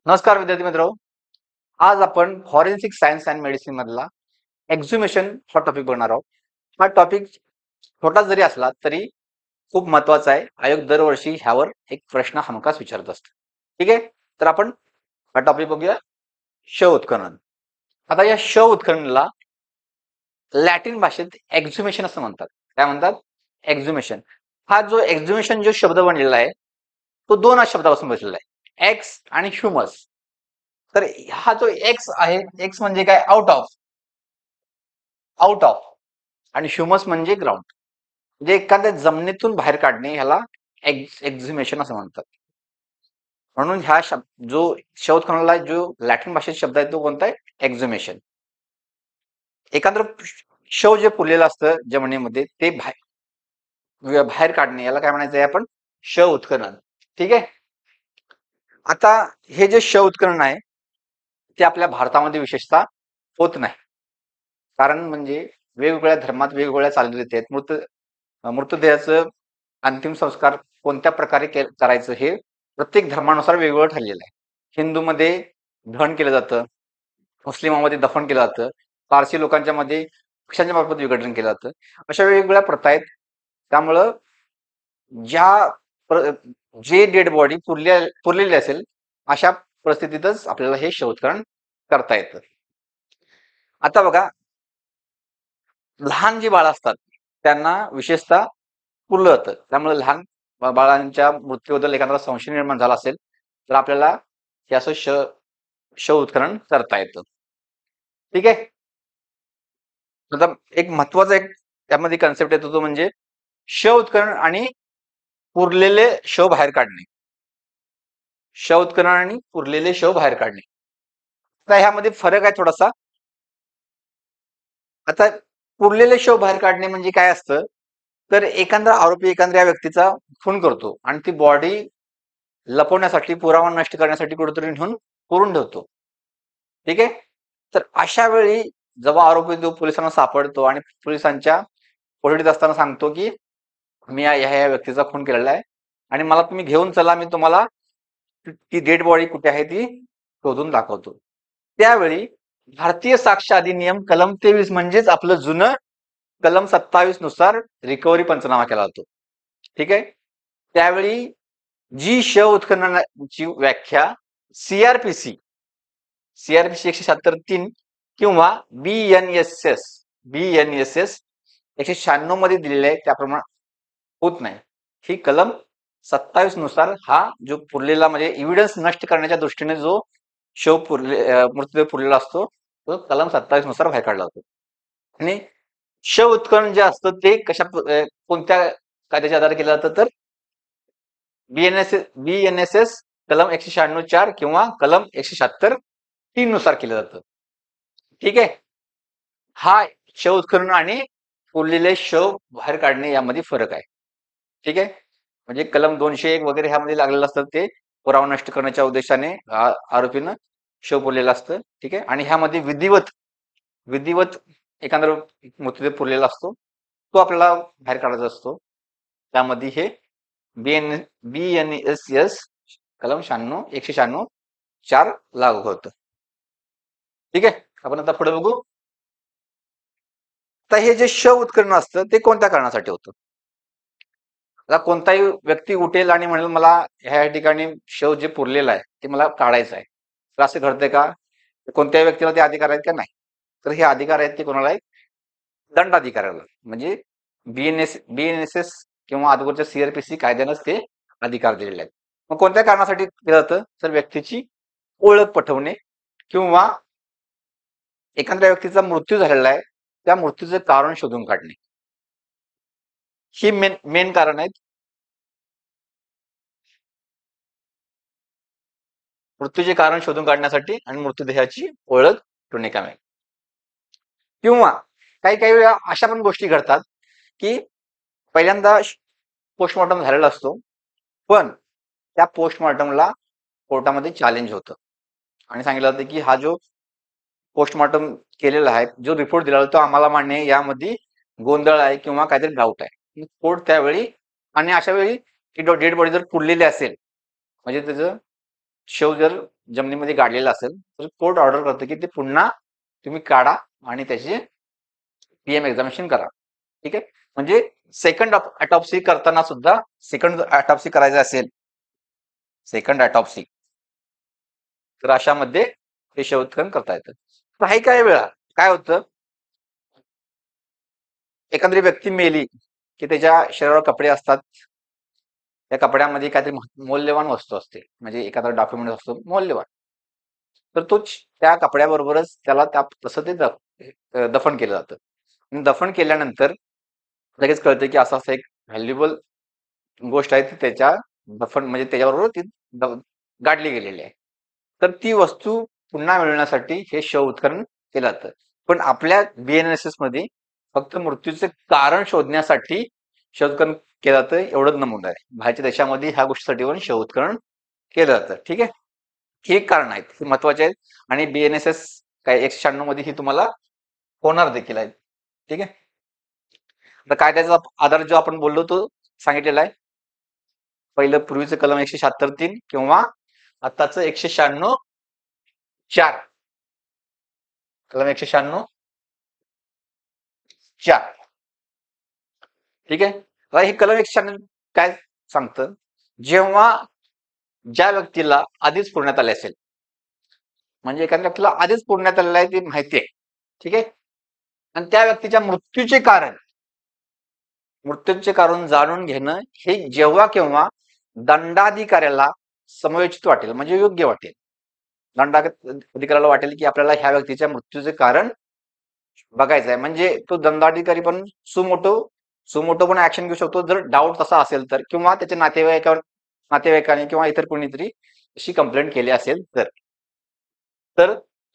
नमस्कार विद्यार्थी मित्र, आज आपण फॉरेन्सिक सायन्स अँड मेडिसिन मधला एक्झ्युमेशन हा टॉपिक बघणार आहोत. हा टॉपिक छोटा जरी असला तरी खूप महत्वाचा आहे. आयोग दरवर्षी ह्यावर एक प्रश्न हमखास विचारत असतो. ठीक आहे, तर आपण हा टॉपिक बघूया. श उत्खनन. आता या श उत्खननला लॅटिन भाषेत एक्झ्युमेशन असं म्हणतात. काय म्हणतात? एक्झ्युमेशन. हा जो एक्झ्युमेशन जो शब्द बनलेला आहे तो दोन शब्दापासून बसलेला आहे, एक्स आणि ह्युमस. तर हा जो एक्स आहे, एक्स म्हणजे काय? Out of. आणि ह्युमस म्हणजे ग्राउंड, म्हणजे एखाद्या जमिनीतून बाहेर काढणे ह्याला एक्झ्युमेशन असं म्हणतात. म्हणून ह्या जो शोधखोळाला जो लॅटिन भाषेत शब्द आहे तो कोणता आहे? एक्झ्युमेशन. एखादं शव जे पुरलेलं असतं जमिनीमध्ये ते बाहेर काढणे याला काय म्हणायचं आहे आपण? शव उत्खनन. ठीक आहे. आता हे जे शव उत्खनन आहे ते आपल्या भारतामध्ये विशेषतः होत नाही. कारण म्हणजे वेगवेगळ्या धर्मात वेगवेगळ्या चालीरीती आहेत. मृतदेहाचं अंतिम संस्कार कोणत्या प्रकारे करायचं हे प्रत्येक धर्मानुसार वेगवेगळं ठरलेलं आहे. हिंदूमध्ये दहन केलं जातं, मुस्लिमामध्ये दफन केलं जातं, पारसी लोकांच्या मध्ये पक्ष्यांच्या मार्फत विघटन केलं जातं. अशा वेगवेगळ्या प्रथा आहेत. त्यामुळं जे डेड बॉडी पुरलेली असेल अशा परिस्थितीतच आपल्याला हे शवोत्खनन करता येतं. आता बघा, लहान जी बाळं असतात त्यांना विशेषतः पुरलं जातं. त्यामुळे लहान बाळांच्या मृत्यूबद्दल एखादा संशय निर्माण झाला असेल तर आपल्याला हे असं शव उत्खनन करता येतं. ठीक आहे. आता एक महत्वाचा त्यामध्ये कन्सेप्ट येतो तो म्हणजे शव उत्खनन आणि पुरलेले शव बाहेर काढणे. शव उत्खनन आणि पुरलेले शव बाहेर काढणे, आता ह्यामध्ये फरक आहे थोडासा. आता पुरलेले शव बाहेर काढणे म्हणजे काय असतं? तर एखादा आरोपी एखाद्या व्यक्तीचा खून करतो आणि ती बॉडी लपवण्यासाठी, पुरावा नष्ट करण्यासाठी कुठेतरी नेऊन पुरून ठेवतो. ठीक आहे. तर अशा वेळी जेव्हा आरोपी तो पोलिसांना सापडतो आणि पोलिसांच्या कोठडीत असताना सांगतो की मी ह्या व्यक्तीचा खून केलेला आहे आणि मला तुम्ही घेऊन चला, मी तुम्हाला ती डेड बॉडी कुठे आहे ती शोधून दाखवतो. त्यावेळी भारतीय साक्ष अधिनियम कलम 23 म्हणजेच आपलं जुनं कलम 27 नुसार रिकव्हरी पंचनामा केला जातो. ठीक आहे. त्यावेळी जी शव उत्खननाची व्याख्या सीआरपीसी 176(3) किंवा बीएनएसएस 196 मध्ये दिलेले आहे त्याप्रमाणे होत नाही. ही कलम 27 नुसार हा जो पुरलेला म्हणजे एव्हिडन्स नष्ट करण्याच्या दृष्टीने जो मृतदेह पुरलेला असतो तो कलम 27 नुसार बाहेर काढला जातो. आणि शव उत्खनन जे असतं ते कोणत्या कायद्याच्या आधारे केलं जातं? तर बीएनएसएस कलम 196(4) किंवा कलम 176(3) नुसार केलं जातं. ठीक आहे. हा शव उत्खनन आणि पुरलेले शव बाहेर काढणे यामध्ये फरक आहे. ठीक आहे. म्हणजे कलम 201 वगैरे ह्यामध्ये लागलेलं असतं ते पुरावा नष्ट करण्याच्या उद्देशाने आरोपीनं शव पुरलेलं असतं. ठीक आहे. आणि ह्यामध्ये विधिवत एखादा मृतदेह पुरलेला असतो तो आपल्याला बाहेर काढायचा असतो. त्यामध्ये हे बीएनएसएस कलम 196(4) लागू होतं. ठीक आहे. आपण आता पुढे बघू. आता हे जे शव उत्खनन असतं ते कोणत्या कारणासाठी होतं? आता कोणताही व्यक्ती उठेल आणि म्हणेल मला ह्या ठिकाणी शव जे पुरलेलं आहे ते मला काढायचं आहे, तर असं घडतंय का? कोणत्याही व्यक्तीला ते अधिकार आहेत का? नाही. तर हे अधिकार आहेत ते कोणाला आहेत? दंडाधिकाऱ्याला. म्हणजे बीएनएसएस किंवा अगोदरच्या सीआरपीसी कायद्यानंच ते अधिकार दिलेले आहेत. मग कोणत्या कारणासाठी केलं जातं? तर व्यक्तीची ओळख पटवणे किंवा एखाद्या व्यक्तीचा मृत्यू झालेला आहे त्या मृत्यूचं कारण शोधून काढणे, ही मेन कारण आहेत. मृत्यूचे कारण शोधून काढण्यासाठी आणि मृतदेहाची ओळख ठेवणे कामे. किंवा काही वेळा अशा पण गोष्टी घडतात की पहिल्यांदा पोस्टमॉर्टम झालेला असतो, पण त्या पोस्टमॉर्टमला कोर्टामध्ये चॅलेंज होतं आणि सांगितलं जातं की हा जो पोस्टमॉर्टम केलेला आहे, जो रिपोर्ट दिला तो आम्हाला मान्य आहे, यामध्ये गोंधळ आहे किंवा काहीतरी डाऊट आहे. कोर्ट त्यावेळी आणि अशा वेळी ती डेड बॉडी जर पुरलेली असेल, म्हणजे त्याचं शव जर जमिनीमध्ये गाडलेला असेल, तर कोर्ट ऑर्डर करते की ते पुन्हा तुम्ही काढा आणि त्याची पीएम एक्झामिनेशन करा. ठीक आहे. म्हणजे सेकंड ऑटॉप्सी करताना सुद्धा, सेकंड ऑटॉप्सी करायचं असेल, सेकंड ऑटॉप्सी, तर अशामध्ये हे शवोत्खनन करता येतं. काही काही वेळा काय होतं, एखादी व्यक्ती मेली की त्याच्या शरीरावर कपडे असतात, त्या कपड्यामध्ये काहीतरी मौल्यवान वस्तू असते, म्हणजे एखादा डॉक्युमेंट असतो मौल्यवान, तर तो त्या कपड्याबरोबरच त्याला तसं ते दफन केलं जातं. आणि दफन केल्यानंतर लगेच कळतं की असं असं एक व्हॅल्युएबल गोष्ट आहे ती त्याच्या दफन म्हणजे त्याच्याबरोबर ती गाडली गेलेली आहे. तर ती वस्तू पुन्हा मिळवण्यासाठी हे शव उत्खनन केलं जातं. पण आपल्या BNSS मध्ये फक्त मृत्यूचे कारण शोधण्यासाठी शवोत्खनन केलं जातं, एवढंच नमूद आहे. बाहेरच्या देशामध्ये ह्या गोष्टीसाठी पण शवोत्खनन केलं जातं. ठीक आहे. हे एक कारण आहेत, हे महत्वाचे आहेत. आणि BNSS काय 196 मध्ये ही तुम्हाला होणार देखील आहे. ठीक आहे. आता कायद्याचा आधार जो आपण बोललो तो सांगितलेला आहे. पहिलं पूर्वीचं कलम 176(3) किंवा आताचं 196(4). कलम 196(4). ठीक आहे. आता हे कलम 196 काय सांगतं, जेव्हा ज्या व्यक्तीला आधीच पुरण्यात आले असेल, म्हणजे एखाद्या व्यक्तीला आधीच पुरण्यात आलेलं आहे ते माहिती आहे. ठीक आहे. आणि त्या व्यक्तीच्या मृत्यूचे कारण जाणून घेणं हे जेव्हा केव्हा दंडाधिकाऱ्याला समयोचित वाटेल, म्हणजे योग्य वाटेल. दंडाधिकाऱ्याला वाटेल की आपल्याला ह्या व्यक्तीच्या मृत्यूचे कारण बघायचं आहे, म्हणजे तो दंडाधिकारी पण सुमोटो पण ऍक्शन घेऊ शकतो जर डाऊट तसा असेल तर, किंवा त्याच्या नातेवाईकाने किंवा इतर कोणीतरी अशी कंप्लेंट केली असेल तर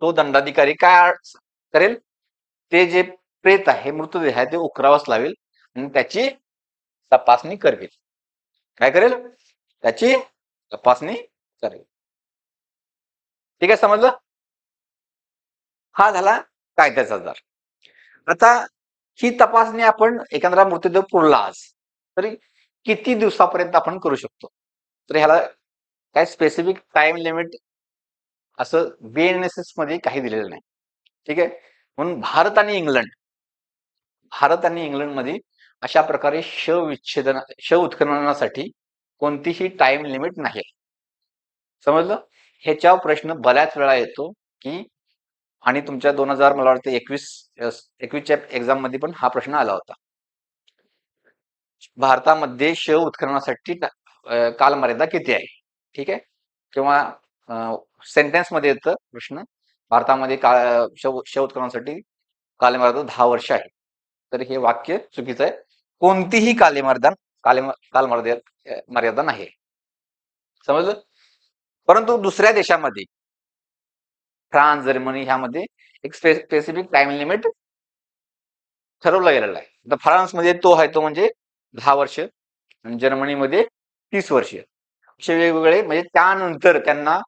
तो दंडाधिकारी काय करेल, ते जे प्रेत आहे, मृतदेह आहे, ते उकरावास लावेल आणि त्याची तपासणी करेल. काय करेल? त्याची तपासणी करेल. ठीक आहे, समजलं? हा झाला कायद्याचा आधार. आता ही तपासणी आपण एखादा मृतदेह पुरला आज, तरी किती दिवसापर्यंत आपण करू शकतो? तर ह्याला काय स्पेसिफिक टाइम लिमिट असं BNSS मध्ये काही दिलेलं नाही. ठीक आहे. म्हणून भारत आणि इंग्लंड मध्ये अशा प्रकारे शव उत्खननासाठी कोणतीही टाइम लिमिट नाही. समजलं? ह्याच्यावर प्रश्न बऱ्याच वेळा येतो की, आणि तुमच्या 2000 मला वाटतं 21च्या एक्झाम मध्ये पण हा प्रश्न आला होता. भारतामध्ये शव उत्खननासाठी कालमर्यादा किती आहे? ठीक आहे. किंवा सेंटेन्स मध्ये येतं प्रश्न, भारतामध्ये शव उत्खननासाठी कालमर्यादा 10 वर्ष आहे. तर हे वाक्य चुकीचं आहे. कोणतीही कालमर्यादा नाही. समजलं? परंतु दुसऱ्या देशामध्ये, फ्रान्स, जर्मनी ह्यामध्ये एक स्पेसिफिक टाइम लिमिट ठरवला गेलेला आहे. आता फ्रान्समध्ये तो आहे तो म्हणजे 10 वर्ष आणि जर्मनीमध्ये 30 वर्ष. असे वेगवेगळे, म्हणजे त्यानंतर त्यांना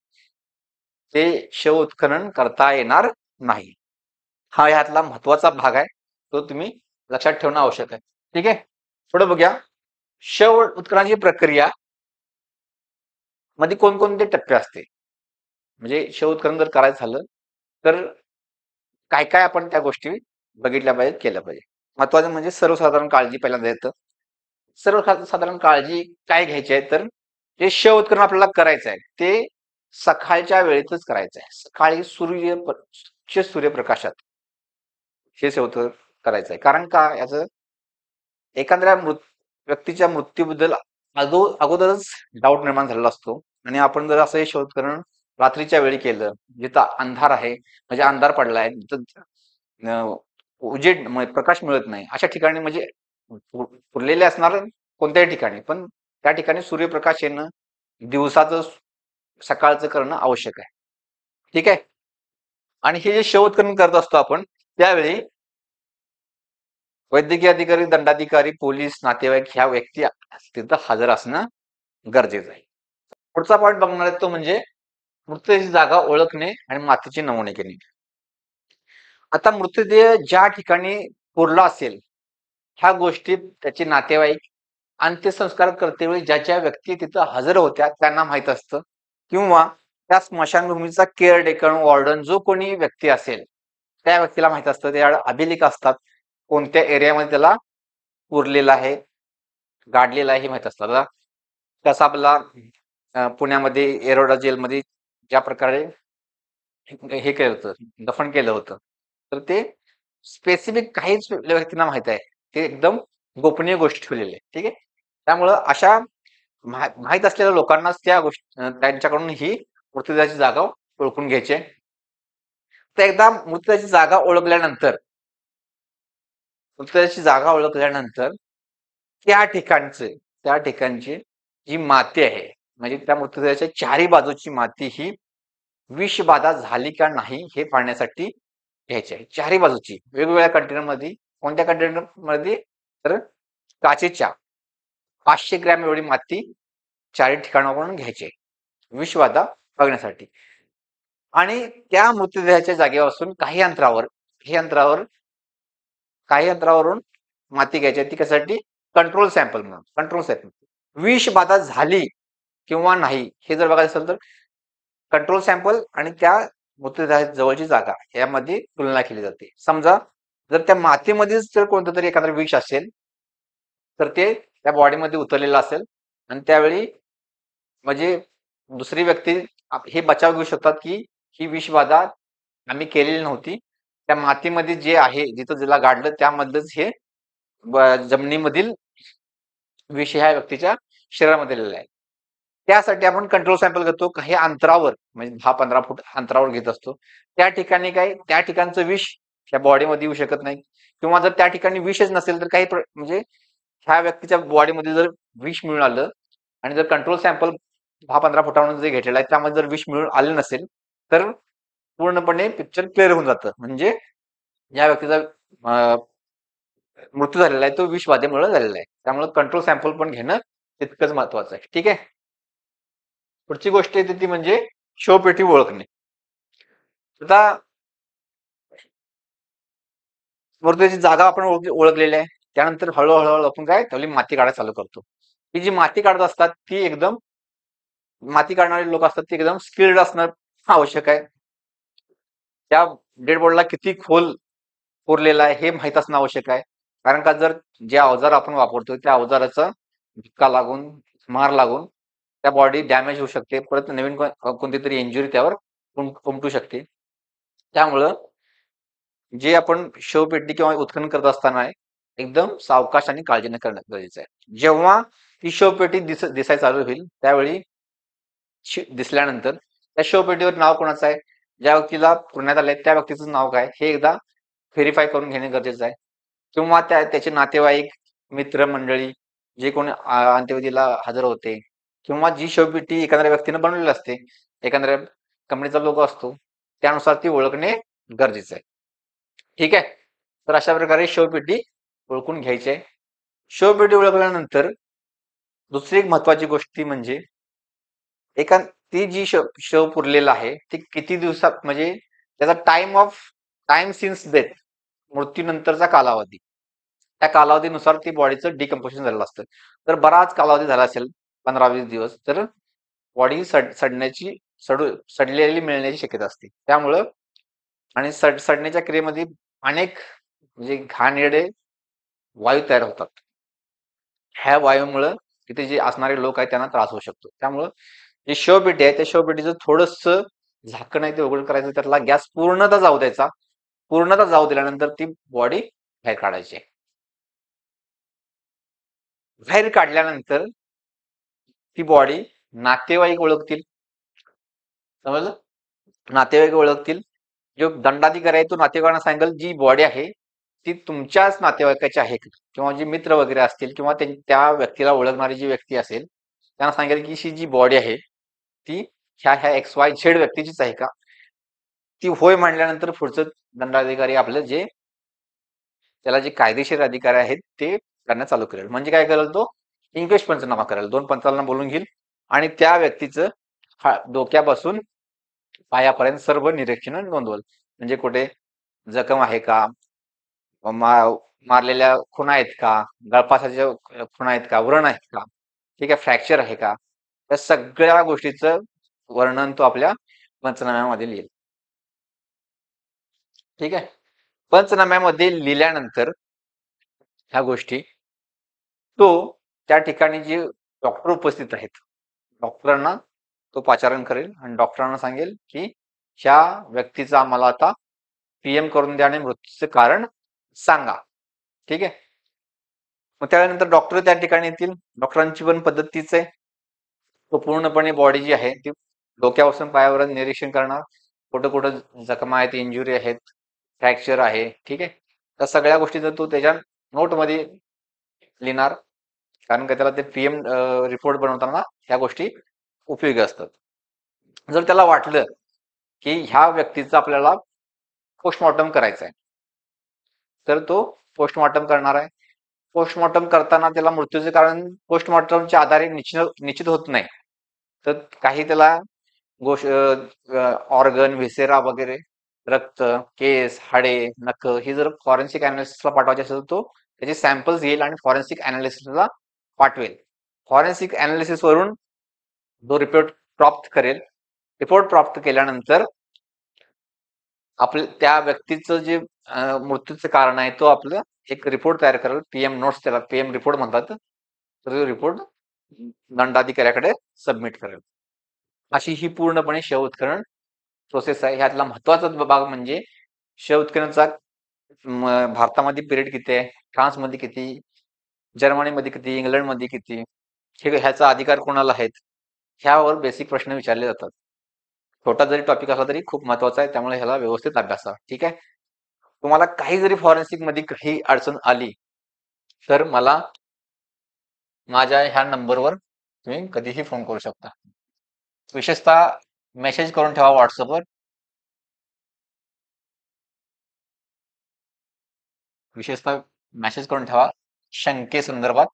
ते शव उत्खनन करता येणार नाही. हा ह्यातला महत्वाचा भाग आहे, तो तुम्ही लक्षात ठेवणं आवश्यक आहे. ठीक आहे. पुढे बघूया. शव उत्खननाची प्रक्रिया मध्ये कोणकोणते टप्पे असते, म्हणजे शव उत्खनन जर करायचं झालं तर काय काय आपण त्या गोष्टी बघितल्या पाहिजेत, केल्या पाहिजे. महत्वाचं म्हणजे सर्वसाधारण काळजी पहिल्यांदा येतं. सर्वसाधारण काळजी काय घ्यायची आहे, तर जे शव उत्खनन आपल्याला करायचं आहे ते सकाळच्या वेळेतच करायचं आहे. सकाळी सूर्यप्रकाशात हे शव उत्खनन करायचं आहे. कारण का, याचं एखाद्या व्यक्तीच्या मृत्यूबद्दल अगोदरच डाऊट निर्माण झालेला असतो. आणि आपण जर असं हे शव उत्खनन रात्रीच्या वेळी केलं, जिथं अंधार आहे, म्हणजे अंधार पडलाय, जिथं उजेड प्रकाश मिळत नाही, अशा ठिकाणी, म्हणजे पुरलेले असणार कोणत्याही ठिकाणी, पण त्या ठिकाणी सूर्यप्रकाश येणं, दिवसाचं सकाळचं करणं आवश्यक आहे. ठीक आहे. आणि हे जे शव उत्खनन करत असतो आपण, त्यावेळी वैद्यकीय अधिकारी, दंडाधिकारी, पोलीस, नातेवाईक ह्या व्यक्ती तिथं हजर असणं गरजेचं आहे. पुढचा पॉईंट बघणार आहे तो म्हणजे मृतदेहाची जागा ओळखणे आणि मातीचे नमुने घेणे. आता मृतदेह ज्या ठिकाणी पुरला असेल, ह्या गोष्टीत त्याचे नातेवाईक अंत्यसंस्कार करतेवेळी ज्या ज्या व्यक्ती तिथं हजर होत्या त्यांना माहित असतं, किंवा त्या स्मशानभूमीचा केअरटेकर वॉर्डन जो कोणी व्यक्ती असेल त्या व्यक्तीला माहित असतं. त्या अभिलेख असतात, कोणत्या एरियामध्ये त्याला उरलेला आहे, गाडलेला आहे हे माहित असतं. आता कसा आपला पुण्यामध्ये येरोडा जेलमध्ये ज्या प्रकारे हे केलं होतं, दफन केलं होतं, तर ते स्पेसिफिक काहीच व्यक्तींना माहित आहे. ते एकदम गोपनीय गोष्टी ठेवलेली आहे. ठीक आहे. त्यामुळं अशा माहित असलेल्या लोकांनाच त्या गोष्टी त्यांच्याकडून ही मृत्यूची जागा ओळखून घ्यायची. तर एकदा मृत्यूची जागा ओळखल्यानंतर त्या ठिकाणची जी माती आहे, म्हणजे त्या मृतदेहाच्या चारही बाजूची माती ही विषबाधा झाली का नाही हे पाहण्यासाठी घ्यायची आहे. चारही बाजूची वेगवेगळ्या कंटेनर मध्ये. कोणत्या कंटेनर मध्ये? तर काचेच्या 500 ग्रॅम एवढी माती चारही ठिकाणावरून घ्यायची आहे विषबाधा बघण्यासाठी. आणि त्या मृतदेहाच्या जागेपासून काही अंतरावरून माती घ्यायची. ती कशासाठी? कंट्रोल सॅम्पल म्हणून. कंट्रोल सॅम्पल विषबाधा झाली किंवा नाही हे जर बघायचं असेल तर कंट्रोल सॅम्पल आणि त्या मृतदेहाजवळची जागा यामध्ये तुलना केली जाते. समजा जर त्या मातीमध्येच जर कोणतं तरी एखादं विष असेल तर ते त्या बॉडीमध्ये उतरलेलं असेल, आणि त्यावेळी म्हणजे दुसरी व्यक्ती हे बचाव घेऊ शकतात की ही विषबाधा आम्ही केलेली नव्हती, त्या मातीमध्ये जे आहे जिथं जिला गाडलं त्यामध्येच हे जमिनीमधील विष ह्या व्यक्तीच्या शरीरामध्ये दिलेला आहे. त्यासाठी आपण कंट्रोल सॅम्पल घेतो. काही अंतरावर म्हणजे 10-15 फूट अंतरावर घेत असतो. त्या ठिकाणी त्या ठिकाणचं विष त्या बॉडीमध्ये येऊ शकत नाही, किंवा जर त्या ठिकाणी विषच नसेल तर म्हणजे ह्या व्यक्तीच्या बॉडीमध्ये जर विष मिळून आलं आणि जर कंट्रोल सॅम्पल 10-15 फुटावरून जे घेतलेला आहे त्यामध्ये जर विष मिळून आलं नसेल तर पूर्णपणे पिक्चर क्लिअर होऊन जातं. म्हणजे या व्यक्तीचा मृत्यू झालेला आहे तो विषबाधेमुळे झालेला आहे. त्यामुळे कंट्रोल सॅम्पल पण घेणं तितकंच महत्वाचं आहे. ठीक आहे. पुढची गोष्ट येते ती म्हणजे शवपेटी ओळखणे. आता मृत्यूची जागा आपण ओळखलेली आहे. त्यानंतर हळूहळू आपण काय त्यावेळी माती काढायला चालू करतो. ही जी माती काढत असतात ती एकदम माती काढणारे लोक असतात ते एकदम स्किल्ड असणं आवश्यक आहे. त्या डेड बॉडीला किती खोल पुरलेला आहे हे माहित असणं आवश्यक आहे. कारण का जर जे अवजार आपण वापरतो त्या अवजाराचा धक्का लागून, मार लागून त्या बॉडी डॅमेज होऊ शकते. परत नवीन कोणती तरी इंजुरी त्यावर उमटू शकते. त्यामुळं जे आपण शवपेटी किंवा उत्खनन करत असताना एकदम सावकाश आणि काळजीने करणं गरजेचं आहे. जेव्हा ती शवपेटी दिसायला चालू होईल त्यावेळी दिसल्यानंतर त्या शवपेटीवर नाव कोणाचं आहे, ज्या व्यक्तीला पुरण्यात आलंय त्या व्यक्तीचं नाव काय हे एकदा व्हेरीफाय करून घेणे गरजेचं आहे. किंवा त्याचे नातेवाईक, मित्र मंडळी जे कोणी अंत्यविधीला हजर होते, किंवा जी शवपेटी एखाद्या व्यक्तीने बनवलेली असते, एखाद्या कंपनीचा लोगो असतो, त्यानुसार ती ओळखणे गरजेचं आहे. ठीक आहे. तर अशा प्रकारे शवपेटी ओळखून घ्यायची आहे. शवपेटी ओळखल्यानंतर दुसरी एक महत्वाची गोष्ट म्हणजे ती जी शव पुरलेला आहे ती किती दिवसात, म्हणजे त्याचा टाइम सिन्स डेथ, मृत्यूनंतरचा कालावधी, त्या कालावधीनुसार ती बॉडीचं डिकम्पोजिशन झालेलं असतं. तर बराच कालावधी झाला असेल 15-20 दिवस तर बॉडी सडलेली मिळण्याची शक्यता असते. त्यामुळं आणि सडण्याच्या क्रियेमध्ये अनेक म्हणजे घाणेरडे वायू तयार होतात. ह्या वायूमुळे तिथे जे असणारे लोक आहेत त्यांना त्रास होऊ शकतो. त्यामुळं जी शवपेटी आहे त्या शवपेटीचं थोडस झाकण आहे ते उघड करायचं, त्यातला गॅस पूर्णतः जाऊ द्यायचा. पूर्णतः जाऊ दिल्यानंतर ती बॉडी बाहेर काढायची. बाहेर काढल्यानंतर ती बॉडी नातेवाईक ओळखतील. समजलं? नातेवाईक ओळखतील. जो दंडाधिकारी आहे तो नातेवाईकांना सांगेल जी बॉडी आहे ती तुमच्याच नातेवाईकाची आहे, किंवा जे मित्र वगैरे असतील किंवा त्या व्यक्तीला ओळखणारी जी व्यक्ती असेल त्यांना सांगेल की ही जी बॉडी आहे ती ह्या XYZ व्यक्तीचीच आहे का. ती होय म्हणल्यानंतर पुढचं दंडाधिकारी आपलं जे त्याला जे कायदेशीर अधिकारी आहेत ते करणं चालू करेल. म्हणजे काय करेल, तो इंग्लिश पंचनामा करेल. 2 पंचांना बोलून घेईल आणि त्या व्यक्तीचं डोक्यापासून पायापर्यंत सर्व निरीक्षण नोंदवल. म्हणजे कुठे जखम आहे का, मारलेल्या खुणा आहेत का, गळफासाच्या खुणा आहेत का, व्रण आहेत का, ठीक आहे, फ्रॅक्चर आहे का, या सगळ्या गोष्टीचं वर्णन तो आपल्या पंचनाम्यामध्ये लिहिल. ठीक आहे. पंचनाम्यामध्ये लिहिल्यानंतर ह्या गोष्टी तो त्या ठिकाणी जे डॉक्टर उपस्थित आहेत, डॉक्टरांना तो पाचारण करेल आणि डॉक्टरांना सांगेल की ह्या व्यक्तीचा आम्हाला आता पीएम करून द्या आणि मृत्यूचे कारण सांगा. ठीक आहे. मग त्यानंतर डॉक्टर त्या ठिकाणी येतील. डॉक्टरांची पण पद्धत तीच आहे. तो पूर्णपणे बॉडी जी आहे ती डोक्यापासून पायापर्यंत निरीक्षण करणार. कुठं कुठं जखमा आहेत, इंजुरी आहेत, फ्रॅक्चर आहे. ठीक आहे. त्या सगळ्या गोष्टी जर तो त्याच्या नोटमध्ये लिहिणार, कारण का त्याला ते पीएम रिपोर्ट बनवताना ह्या गोष्टी उपयोगी असतात. जर त्याला वाटलं की ह्या व्यक्तीचं आपल्याला पोस्टमॉर्टम करायचं आहे, तर तो पोस्टमॉर्टम करणार आहे. पोस्टमॉर्टम करताना त्याला मृत्यूचे कारण पोस्टमॉर्टमच्या आधारे निश्चित होत नाही. तर काही त्याला ऑर्गन, व्हिसेरा वगैरे, रक्त, केस, हाडे, नख ही जर फॉरेन्सिक अनालिसिसला पाठवायचे असेल तर तो त्याचे सॅम्पल्स घेईल आणि फॉरेन्सिक अनालिसिसला पाठवेल. फॉरेन्सिक अनालिसिस वरून जो रिपोर्ट प्राप्त करेल, रिपोर्ट प्राप्त केल्यानंतर आपल्या त्या व्यक्तीचं जे मृत्यूचं कारण आहे तो आपलं एक रिपोर्ट तयार करेल. पीएम नोट्स, त्याला पीएम रिपोर्ट म्हणतात. तर तो रिपोर्ट दंडाधिकाऱ्याकडे सबमिट करेल. अशी ही पूर्णपणे शवउत्खनन प्रोसेस आहे. ह्यातला महत्वाचा भाग म्हणजे शवउत्खननचा भारतामध्ये पिरियड किती आहे, फ्रान्समध्ये किती, जर्मनीमध्ये किती, इंग्लंडमध्ये किती, ह्याचा अधिकार कोणाला आहेत, ह्यावर बेसिक प्रश्न विचारले जातात. छोटा जरी टॉपिक असला तरी खूप महत्वाचा आहे, त्यामुळे ह्याला व्यवस्थित अभ्यासा. ठीक आहे. तुम्हाला काही जरी फॉरेन्सिक मध्ये काही अडचण आली तर मला माझ्या ह्या नंबरवर तुम्ही कधीही फोन करू शकता. विशेषतः मेसेज करून ठेवा व्हॉट्सअपवर. विशेषतः मेसेज करून ठेवा शंकेसंदर्भात.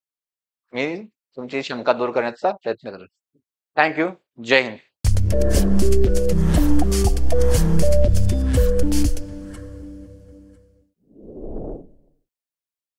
मी तुमची शंका दूर करण्याचा प्रयत्न करेल. थँक्यू. जय हिंद.